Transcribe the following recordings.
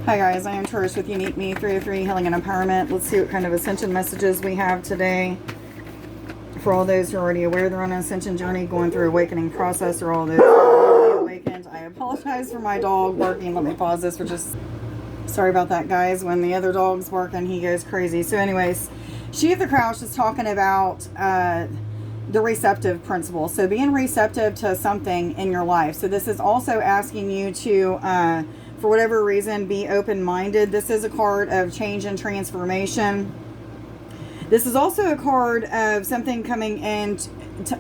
Hi guys, I am Trish with Unique Me 303 Healing and Empowerment. Let's see what kind of ascension messages we have today. For all those who are already aware they're on an ascension journey, going through awakening process, or all those who are newly awakened. I apologize for my dog barking. Let me pause this for just... Sorry about that, guys. When the other dog's barking, he goes crazy. So anyways, She of the Crouch is talking about the receptive principle. So being receptive to something in your life. So this is also asking you to... for whatever reason, be open-minded. This is a card of change and transformation. This is also a card of something coming in,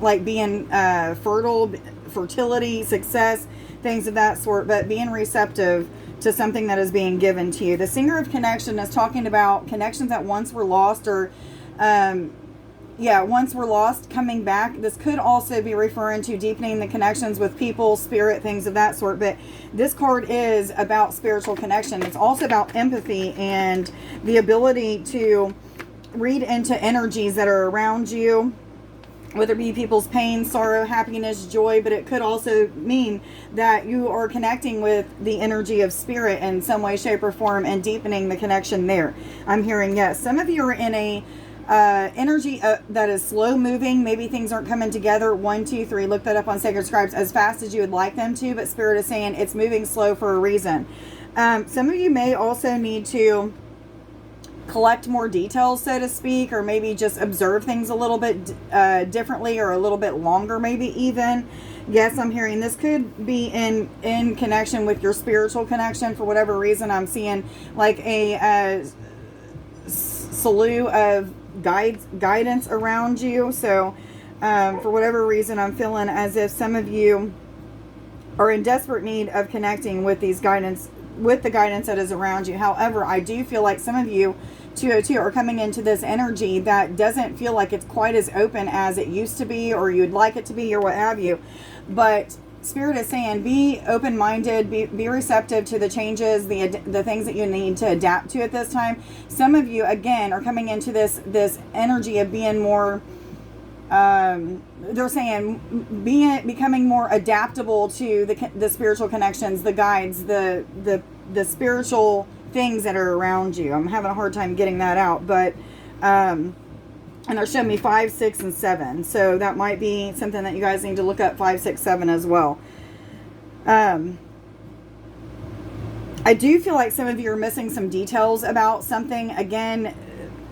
like being fertility, success, things of that sort, but being receptive to something that is being given to you. The Singer of Connection is talking about connections that once were lost, or once were lost, coming back. This could also be referring to deepening the connections with people, spirit, things of that sort. But this card is about spiritual connection. It's also about empathy and the ability to read into energies that are around you, whether it be people's pain, sorrow, happiness, joy. But it could also mean that you are connecting with the energy of spirit in some way, shape, or form, and deepening the connection there. I'm hearing yes. Some of you are in a energy that is slow moving. Maybe things aren't coming together. 1, 2, 3. Look that up on Sacred Scribes, as fast as you would like them to, but Spirit is saying it's moving slow for a reason. Some of you may also need to collect more details, so to speak, or maybe just observe things a little bit differently, or a little bit longer, maybe even. Yes, I'm hearing this could be in connection with your spiritual connection. For whatever reason, I'm seeing like a slew of guidance around you. So for whatever reason, I'm feeling as if some of you are in desperate need of connecting with these guidance, with the guidance that is around you. However, I do feel like some of you 202 are coming into this energy that doesn't feel like it's quite as open as it used to be, or you'd like it to be, or what have you. But Spirit is saying be open-minded, be receptive to the changes, the things that you need to adapt to at this time. Some of you, again, are coming into this energy of being more, they're saying becoming more adaptable to the spiritual connections, the guides, the spiritual things that are around you. I'm having a hard time getting that out, but and they're showing me 5, 6, and 7. So that might be something that you guys need to look up, 5, 6, 7 as well. I do feel like some of you are missing some details about something. Again,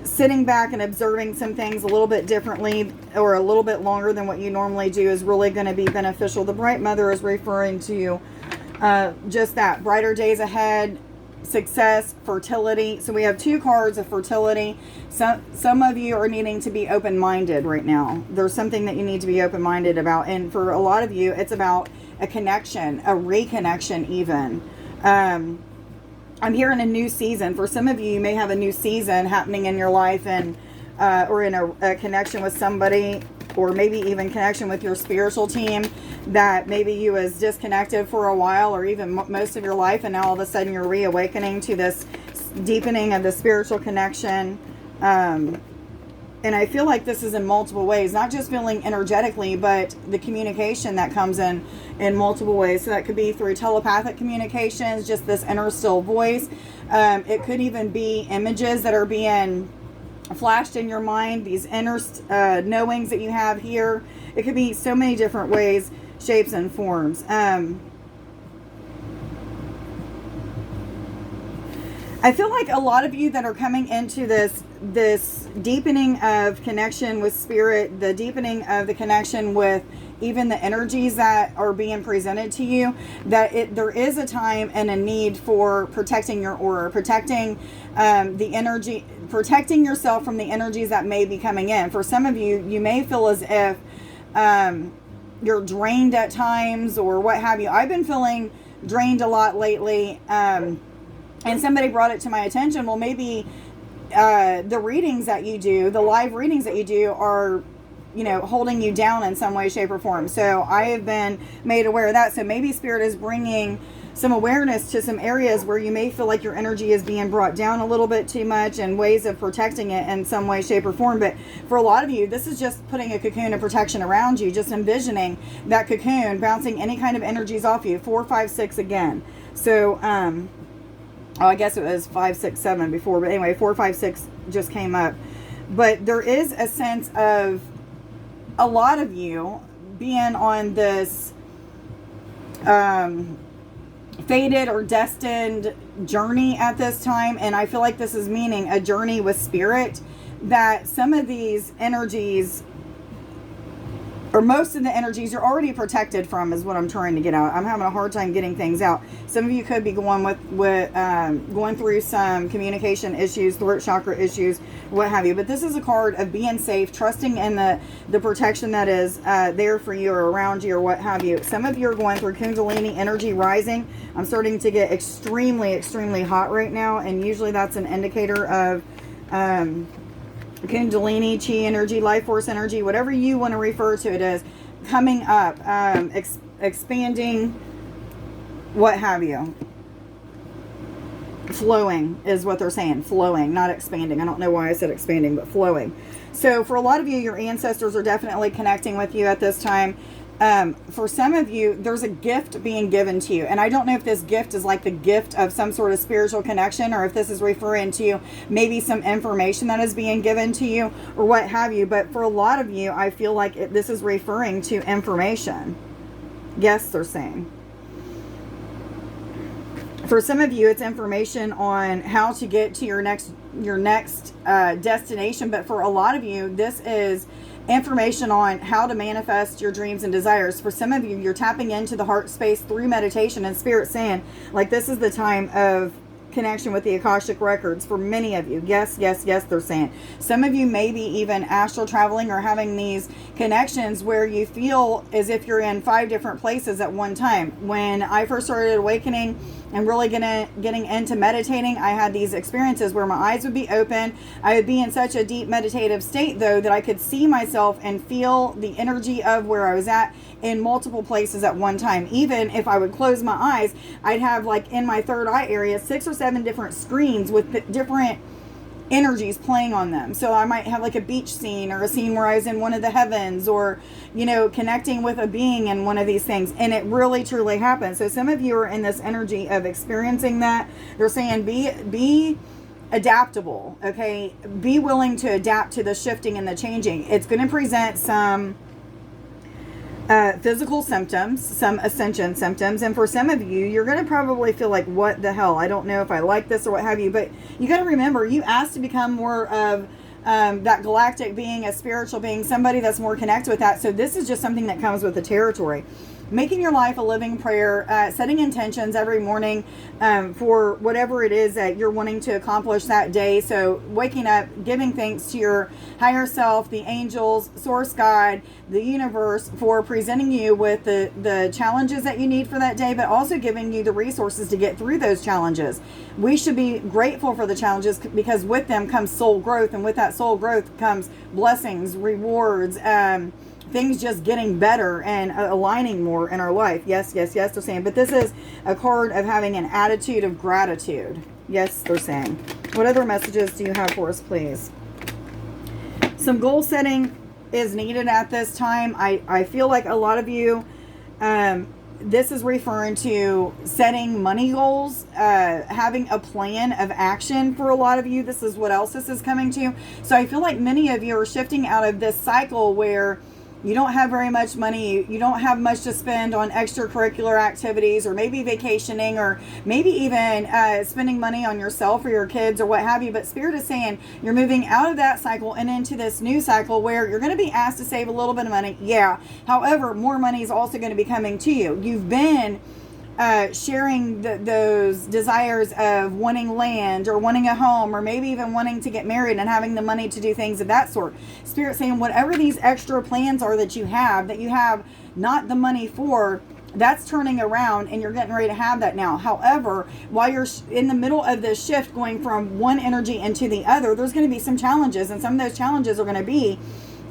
sitting back and observing some things a little bit differently, or a little bit longer than what you normally do, is really going to be beneficial. The Bright Mother is referring to just that, brighter days ahead, success, fertility. So we have 2 cards of fertility. Some of you are needing to be open-minded right now. There's something that you need to be open-minded about, and for a lot of you, it's about a connection, a reconnection even. I'm hearing a new season. For some of you, you may have a new season happening in your life, and or in a connection with somebody, or maybe even connection with your spiritual team that maybe you was disconnected for a while, or even most of your life, and now all of a sudden you're reawakening to this deepening of the spiritual connection. And I feel like this is in multiple ways, not just feeling energetically, but the communication that comes in multiple ways. So that could be through telepathic communications, just this inner still voice. It could even be images that are being flashed in your mind, these inner knowings that you have here. It could be so many different ways, shapes, and forms. I feel like a lot of you that are coming into this deepening of connection with spirit, the deepening of the connection with even the energies that are being presented to you, that there is a time and a need for protecting your aura, protecting the energy, protecting yourself from the energies that may be coming in. For some of you, you may feel as if you're drained at times, or what have you. I've been feeling drained a lot lately, and somebody brought it to my attention. Well, maybe the readings that you do, the live readings that you do, are holding you down in some way, shape, or form. So I have been made aware of that. So maybe Spirit is bringing some awareness to some areas where you may feel like your energy is being brought down a little bit too much, and ways of protecting it in some way, shape, or form. But for a lot of you, this is just putting a cocoon of protection around you, just envisioning that cocoon bouncing any kind of energies off you. 4, 5, 6 again. So Oh, I guess it was 5, 6, 7 before, but anyway, 4, 5, 6 just came up. But there is a sense of a lot of you being on this fated or destined journey at this time. And I feel like this is meaning a journey with spirit, that some of these energies, or most of the energies, you're already protected from, is what I'm trying to get out. I'm having a hard time getting things out. Some of you could be going going through some communication issues, throat chakra issues, what have you. But this is a card of being safe, trusting in the protection that is there for you or around you or what have you. Some of you are going through Kundalini energy rising. I'm starting to get extremely, extremely hot right now, and usually that's an indicator of Kundalini, Chi energy, life force energy, whatever you want to refer to it as, coming up, expanding, what have you. Flowing is what they're saying. Flowing, not expanding. I don't know why I said expanding, but flowing. So for a lot of you, your ancestors are definitely connecting with you at this time. For some of you, there's a gift being given to you. And I don't know if this gift is like the gift of some sort of spiritual connection, or if this is referring to maybe some information that is being given to you or what have you. But for a lot of you, I feel like this is referring to information. Yes, they're saying. For some of you, it's information on how to get to your next destination. But for a lot of you, this is information on how to manifest your dreams and desires. For some of you, you're tapping into the heart space through meditation, and Spirit saying, like, this is the time of connection with the Akashic records for many of you. Yes, yes, yes, they're saying. Some of you may be even astral traveling or having these connections where you feel as if you're in 5 different places at one time. When I first started awakening and really getting into meditating, I had these experiences where my eyes would be open. I would be in such a deep meditative state, though, that I could see myself and feel the energy of where I was at in multiple places at one time. Even if I would close my eyes, I'd have, like, in my third eye area, 6 or 7 different screens with different energies playing on them. So I might have like a beach scene, or a scene where I was in one of the heavens, or, you know, connecting with a being in one of these things. And it really truly happens. So some of you are in this energy of experiencing that. They're saying be adaptable, okay? Be willing to adapt to the shifting and the changing. It's going to present some physical symptoms, some ascension symptoms. And for some of you, you're going to probably feel like, what the hell? I don't know if I like this or what have you. But you got to remember, you asked to become more of that galactic being, a spiritual being, somebody that's more connected with that. So this is just something that comes with the territory. Making your life a living prayer, setting intentions every morning for whatever it is that you're wanting to accomplish that day. So waking up, giving thanks to your higher self, the angels, source God, the universe, for presenting you with the challenges that you need for that day, but also giving you the resources to get through those challenges. We should be grateful for the challenges, because with them comes soul growth, and with that soul growth comes blessings, rewards, things just getting better and aligning more in our life. Yes, yes, yes, they're saying. But this is a card of having an attitude of gratitude. Yes, they're saying. What other messages do you have for us, please? Some goal setting is needed at this time. I feel like a lot of you, this is referring to setting money goals, having a plan of action. For a lot of you, this is what else this is coming to. So I feel like many of you are shifting out of this cycle where you don't have very much money, you don't have much to spend on extracurricular activities, or maybe vacationing, or maybe even spending money on yourself or your kids or what have you. But Spirit is saying you're moving out of that cycle and into this new cycle where you're going to be asked to save a little bit of money. Yeah. However, more money is also going to be coming to you. You've been sharing those desires of wanting land, or wanting a home, or maybe even wanting to get married and having the money to do things of that sort. Spirit saying whatever these extra plans are that you have not the money for, that's turning around and you're getting ready to have that now. However, while you're in the middle of this shift going from one energy into the other, there's going to be some challenges, and some of those challenges are going to be,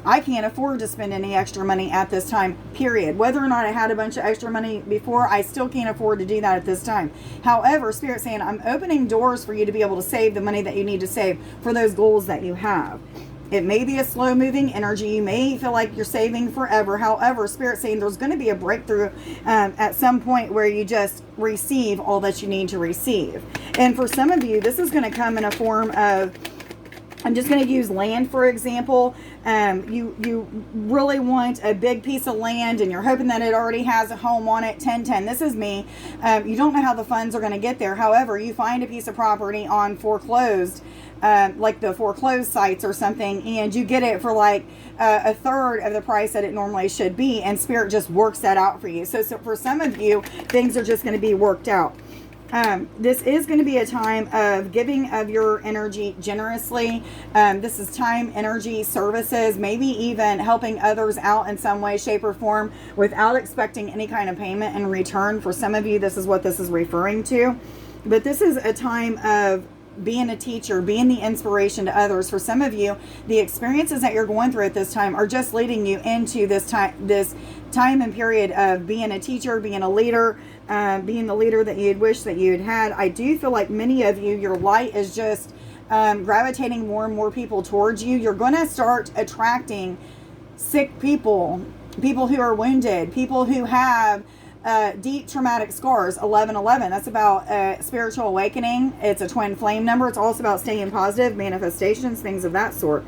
I can't afford to spend any extra money at this time, period. Whether or not I had a bunch of extra money before, I still can't afford to do that at this time. However, Spirit saying, I'm opening doors for you to be able to save the money that you need to save for those goals that you have. It may be a slow moving energy. You may feel like you're saving forever. However, Spirit's saying there's going to be a breakthrough at some point where you just receive all that you need to receive. And for some of you, this is going to come in a form of, I'm just going to use land, for example. You really want a big piece of land and you're hoping that it already has a home on it. 1010. This is me. You don't know how the funds are going to get there. However, you find a piece of property on foreclosed, like the foreclosed sites or something, and you get it for like a third of the price that it normally should be, and Spirit just works that out for you. So for some of you, things are just going to be worked out. This is going to be a time of giving of your energy generously. This is time, energy, services, maybe even helping others out in some way, shape, or form without expecting any kind of payment in return. For some of you, this is what this is referring to. But this is a time of being a teacher, being the inspiration to others. For some of you, the experiences that you're going through at this time are just leading you into this time and period of being a teacher, being a leader, being the leader that you'd wish that you had had. I do feel like many of you, your light is just gravitating more and more people towards you. You're going to start attracting sick people, people who are wounded, people who have deep traumatic scars. 1111, that's about spiritual awakening. It's a twin flame number. It's also about staying positive, manifestations, things of that sort.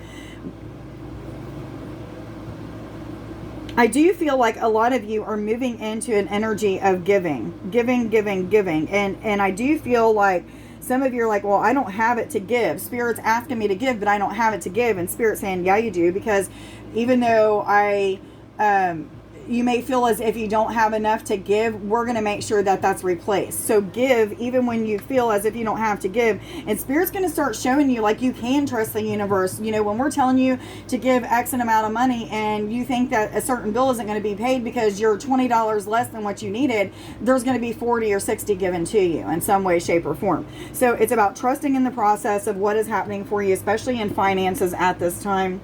I do feel like a lot of you are moving into an energy of giving. And I do feel like some of you are like, well, I don't have it to give. Spirit's asking me to give, but I don't have it to give. And Spirit's saying, yeah, you do. Because even though you may feel as if you don't have enough to give, we're going to make sure that that's replaced. So give even when you feel as if you don't have to give. And Spirit's going to start showing you like you can trust the universe. You know, when we're telling you to give X amount of money and you think that a certain bill isn't going to be paid because you're $20 less than what you needed, there's going to be 40 or 60 given to you in some way, shape, or form. So it's about trusting in the process of what is happening for you, especially in finances at this time.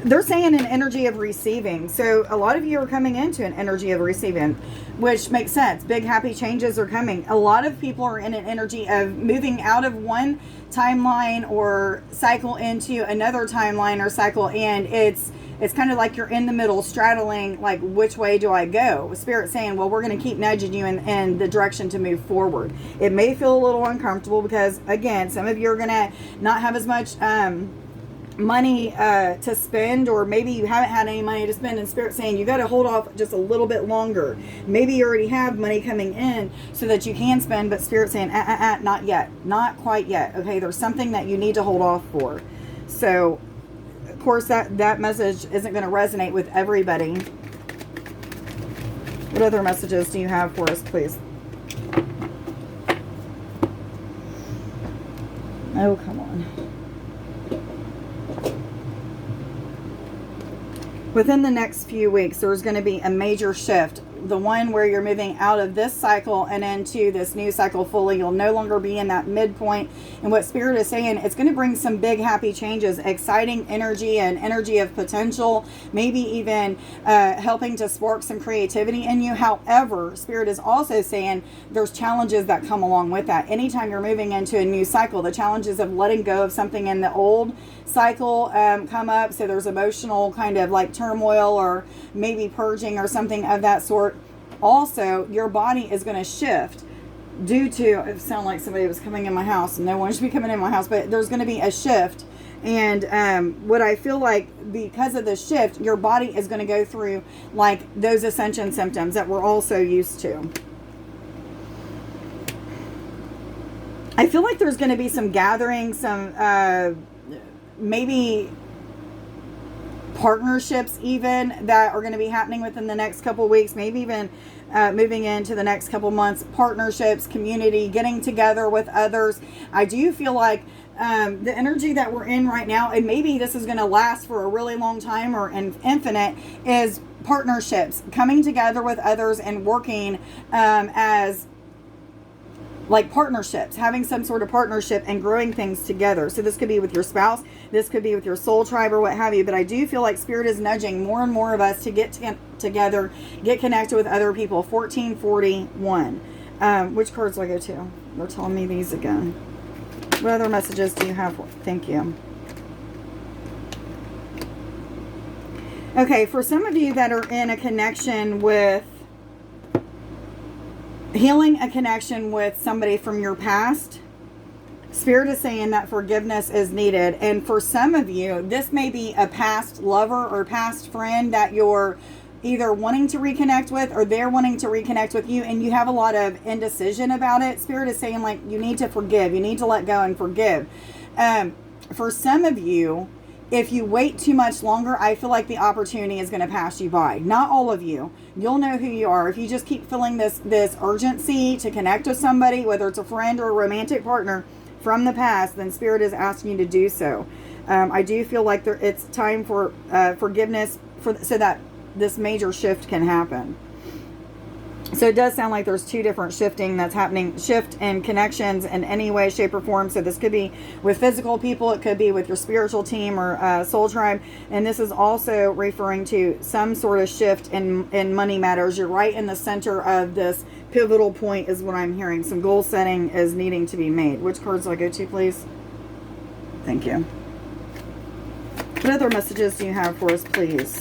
They're saying an energy of receiving. So a lot of you are coming into an energy of receiving, which makes sense. Big happy changes are coming. A lot of people are in an energy of moving out of one timeline or cycle into another timeline or cycle. And it's kind of like you're in the middle, straddling, like, which way do I go? Spirit saying, well, we're going to keep nudging you in the direction to move forward. It may feel a little uncomfortable because, again, some of you are going to not have as much money to spend, or maybe you haven't had any money to spend, and Spirit saying you got to hold off just a little bit longer. Maybe you already have money coming in so that you can spend, but Spirit saying not yet, not quite yet. Okay, there's something that you need to hold off for. So of course that message isn't going to resonate with everybody. What other messages do you have for us, please? Oh, come on. Within the next few weeks, there's going to be a major shift. The one where you're moving out of this cycle and into this new cycle fully. You'll no longer be in that midpoint. And what Spirit is saying, it's going to bring some big happy changes, exciting energy and energy of potential, maybe even helping to spark some creativity in you. However, Spirit is also saying there's challenges that come along with that. Anytime you're moving into a new cycle, the challenges of letting go of something in the old cycle come up. So there's emotional kind of like turmoil or maybe purging or something of that sort. Also, your body is going to shift due to, it sounded like somebody was coming in my house. No one should be coming in my house, but there's going to be a shift. And what I feel like, because of the shift, your body is going to go through like those ascension symptoms that we're all so used to. I feel like there's going to be some gathering, some maybe partnerships even that are going to be happening within the next couple of weeks, maybe even moving into the next couple months. Partnerships, community, getting together with others. I do feel like the energy that we're in right now, and maybe this is going to last for a really long time or infinite, is partnerships, coming together with others and working as like partnerships, having some sort of partnership and growing things together. So this could be with your spouse, this could be with your soul tribe or what have you. But I do feel like Spirit is nudging more and more of us to get together, get connected with other people. 1441. Which cards do I go to? They're telling me these again. What other messages do you have? Thank you. Okay, for some of you that are in a connection with, healing a connection with somebody from your past, Spirit is saying that forgiveness is needed. And for some of you, this may be a past lover or past friend that you're either wanting to reconnect with, or they're wanting to reconnect with you, and you have a lot of indecision about it. Spirit is saying, like, you need to forgive. You need to let go and forgive. For some of you, if you wait too much longer, I feel like the opportunity is going to pass you by. Not all of you. You'll know who you are. If you just keep feeling this urgency to connect with somebody, whether it's a friend or a romantic partner from the past, then Spirit is asking you to do so. I do feel like it's time for forgiveness so that this major shift can happen. So it does sound like there's two different shifting that's happening. Shift in connections in any way, shape, or form. So this could be with physical people. It could be with your spiritual team or soul tribe. And this is also referring to some sort of shift in money matters. You're right in the center of this pivotal point is what I'm hearing. Some goal setting is needing to be made. Which cards do I go to, please? Thank you. What other messages do you have for us, please?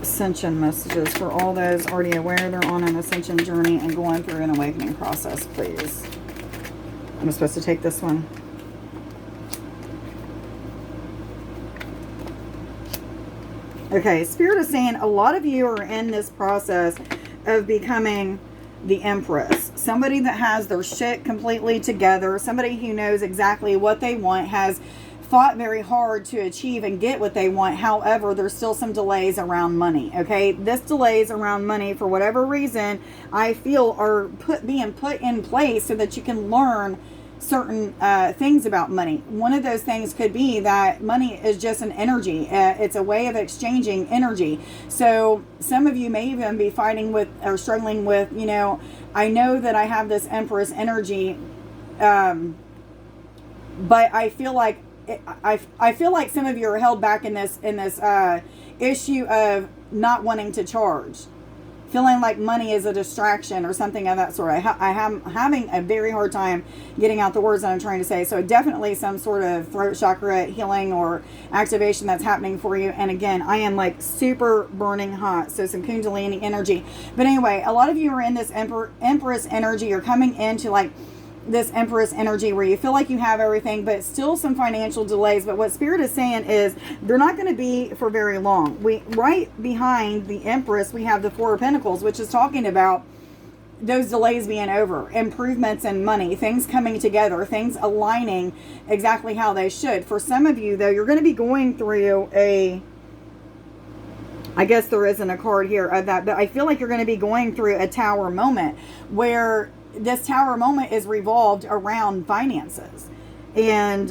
Ascension messages for all those already aware they're on an ascension journey and going through an awakening process, please. I'm supposed to take this one. Okay, Spirit is saying a lot of you are in this process of becoming the Empress. Somebody that has their shit completely together. Somebody who knows exactly what they want, has fought very hard to achieve and get what they want. However, there's still some delays around money. Okay, this delays around money for whatever reason I feel are being put in place so that you can learn certain things about money. One of those things could be that money is just an energy. It's a way of exchanging energy. So some of you may even be fighting with or struggling with, you know, I know that I have this Empress energy, but I feel like I feel like some of you are held back in this issue of not wanting to charge, feeling like money is a distraction or something of that sort. I'm having a very hard time getting out the words that I'm trying to say. So definitely some sort of throat chakra healing or activation that's happening for you. And again, I am like super burning hot. So some Kundalini energy. But anyway, a lot of you are in this Empress energy. You're coming into like this Empress energy where you feel like you have everything, but still some financial delays. But what Spirit is saying is they're not going to be for very long. Right behind the Empress, we have the Four of Pentacles, which is talking about those delays being over, improvements in money, things coming together, things aligning exactly how they should. For some of you, though, you're going to be going through I guess there isn't a card here of that, but I feel like you're going to be going through a tower moment where this tower moment is revolved around finances. And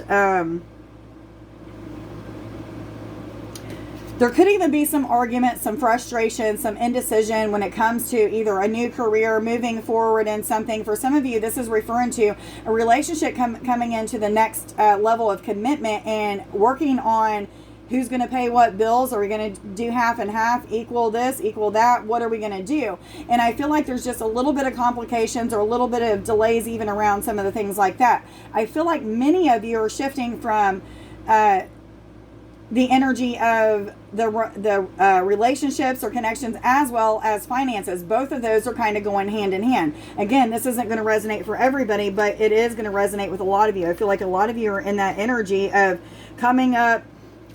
there could even be some argument, some frustration, some indecision when it comes to either a new career, moving forward in something. For some of you, this is referring to a relationship coming into the next level of commitment and working on who's going to pay what bills. Are we going to do half and half, equal this, equal that? What are we going to do? And I feel like there's just a little bit of complications or a little bit of delays even around some of the things like that. I feel like many of you are shifting from the energy of the relationships or connections as well as finances. Both of those are kind of going hand in hand. Again, this isn't going to resonate for everybody, but it is going to resonate with a lot of you. I feel like a lot of you are in that energy of coming up,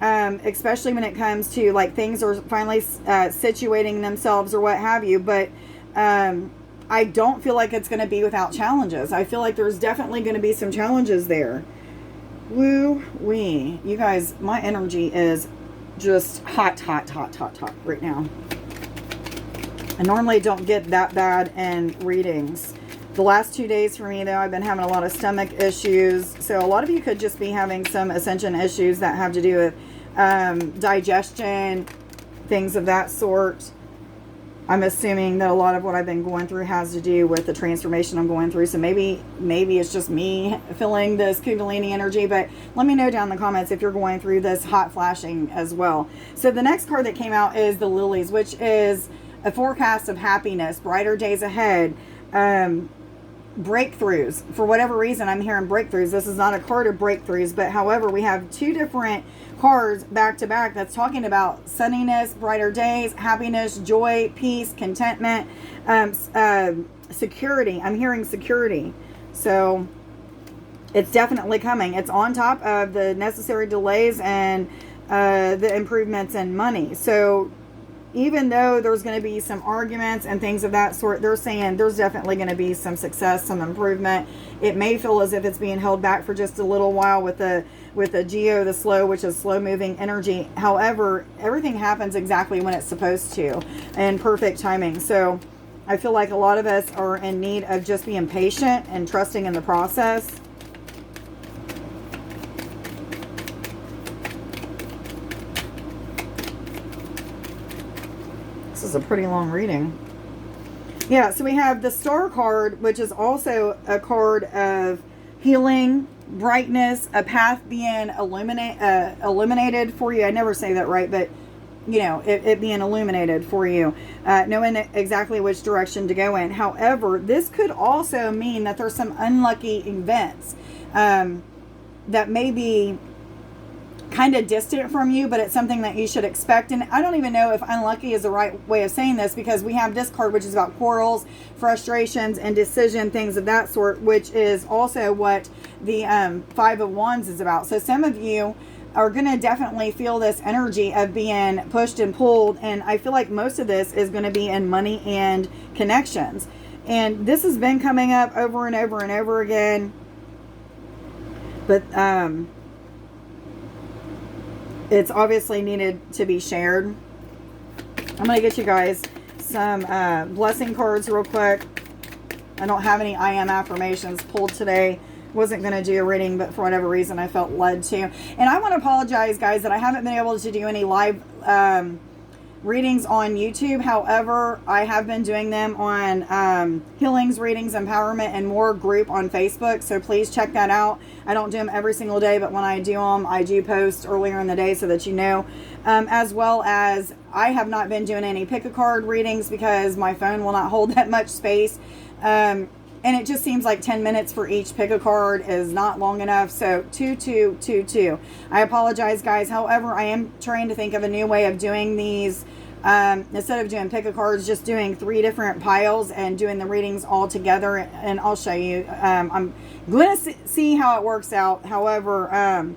especially when it comes to like things are finally situating themselves or what have you. But I don't feel like it's going to be without challenges. I feel like there's definitely going to be some challenges there. Woo-wee. You guys, my energy is just hot right now. I normally don't get that bad in readings. The last 2 days for me, though, I've been having a lot of stomach issues. So a lot of you could just be having some ascension issues that have to do with digestion, things of that sort. I'm assuming that a lot of what I've been going through has to do with the transformation I'm going through. So maybe it's just me feeling this Kundalini energy. But let me know down in the comments if you're going through this hot flashing as well. So the next card that came out is the Lilies, which is a forecast of happiness, brighter days ahead. breakthroughs. For whatever reason, I'm hearing breakthroughs. This is not a card of breakthroughs, but however, we have two different cards back to back that's talking about sunniness, brighter days, happiness, joy, peace, contentment, security. I'm hearing security. So it's definitely coming. It's on top of the necessary delays and the improvements in money. So even though there's going to be some arguments and things of that sort, they're saying there's definitely going to be some success, some improvement. It may feel as if it's being held back for just a little while with the Geo, the slow, which is slow moving energy. However, everything happens exactly when it's supposed to and perfect timing. So I feel like a lot of us are in need of just being patient and trusting in the process. This is a pretty long reading. Yeah, so we have the Star card, which is also a card of healing, brightness, a path being illuminated for you. I never say that right, but you know, it being illuminated for you, knowing exactly which direction to go in. However, this could also mean that there's some unlucky events that may be kind of distant from you, but it's something that you should expect. And I don't even know if unlucky is the right way of saying this, because we have this card, which is about quarrels, frustrations, and decision, things of that sort, which is also what the Five of Wands is about. So some of you are going to definitely feel this energy of being pushed and pulled. And I feel like most of this is going to be in money and connections. And this has been coming up over and over and over again. But it's obviously needed to be shared. I'm going to get you guys some blessing cards real quick. I don't have any I am affirmations pulled today. Wasn't going to do a reading, but for whatever reason I felt led to. And I want to apologize, guys, that I haven't been able to do any live readings on YouTube. However, I have been doing them on healings, readings, empowerment, and more group on Facebook. So please check that out. I don't do them every single day, but when I do them, I do post earlier in the day so that you know. As well as I have not been doing any pick a card readings because my phone will not hold that much space. And it just seems like 10 minutes for each pick a card is not long enough. So 2, 2, 2, 2. I apologize, guys. However, I am trying to think of a new way of doing these. Instead of doing pick a cards, just doing 3 different piles and doing the readings all together. And I'll show you. I'm going to see how it works out. However,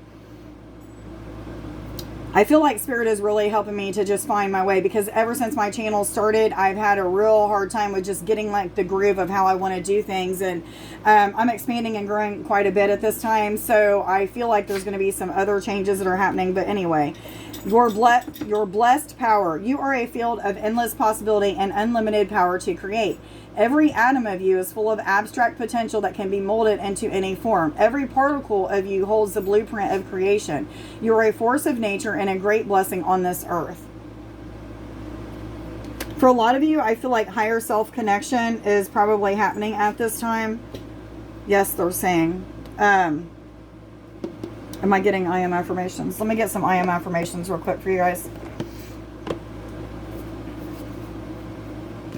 I feel like Spirit is really helping me to just find my way, because ever since my channel started, I've had a real hard time with just getting like the groove of how I want to do things. And I'm expanding and growing quite a bit at this time. So I feel like there's going to be some other changes that are happening. But anyway, your blessed power. You are a field of endless possibility and unlimited power to create. Every atom of you is full of abstract potential that can be molded into any form. Every particle of you holds the blueprint of creation. You are a force of nature and a great blessing on this earth. For a lot of you, I feel like higher self connection is probably happening at this time. Yes, they're saying. Am I getting I am affirmations? Let me get some I am affirmations real quick for you guys.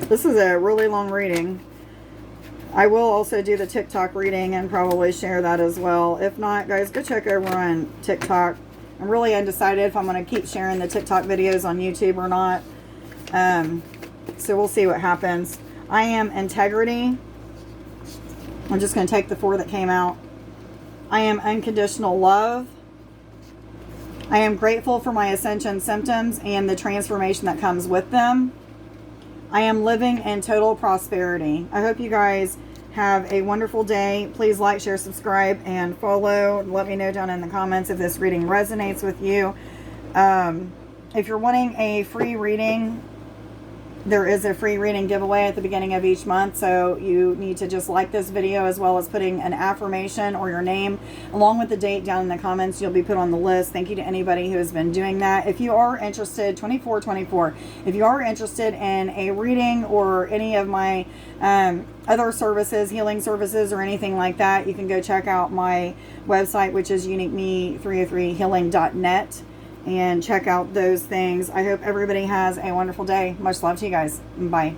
This is a really long reading. I will also do the TikTok reading and probably share that as well. If not, guys, go check over on TikTok. I'm really undecided if I'm going to keep sharing the TikTok videos on YouTube or not. So we'll see what happens. I am integrity. I'm just going to take the 4 that came out. I am unconditional love. I am grateful for my ascension symptoms and the transformation that comes with them. I am living in total prosperity. I hope you guys have a wonderful day. Please like, share, subscribe, and follow. Let me know down in the comments if this reading resonates with you. If you're wanting a free reading, there is a free reading giveaway at the beginning of each month. So you need to just like this video, as well as putting an affirmation or your name along with the date down in the comments. You'll be put on the list. Thank you to anybody who has been doing that. If you are interested, 2424, if you are interested in a reading or any of my other services, healing services or anything like that, you can go check out my website, which is uniqueme303healing.net. and check out those things. I hope everybody has a wonderful day. Much love to you guys. Bye.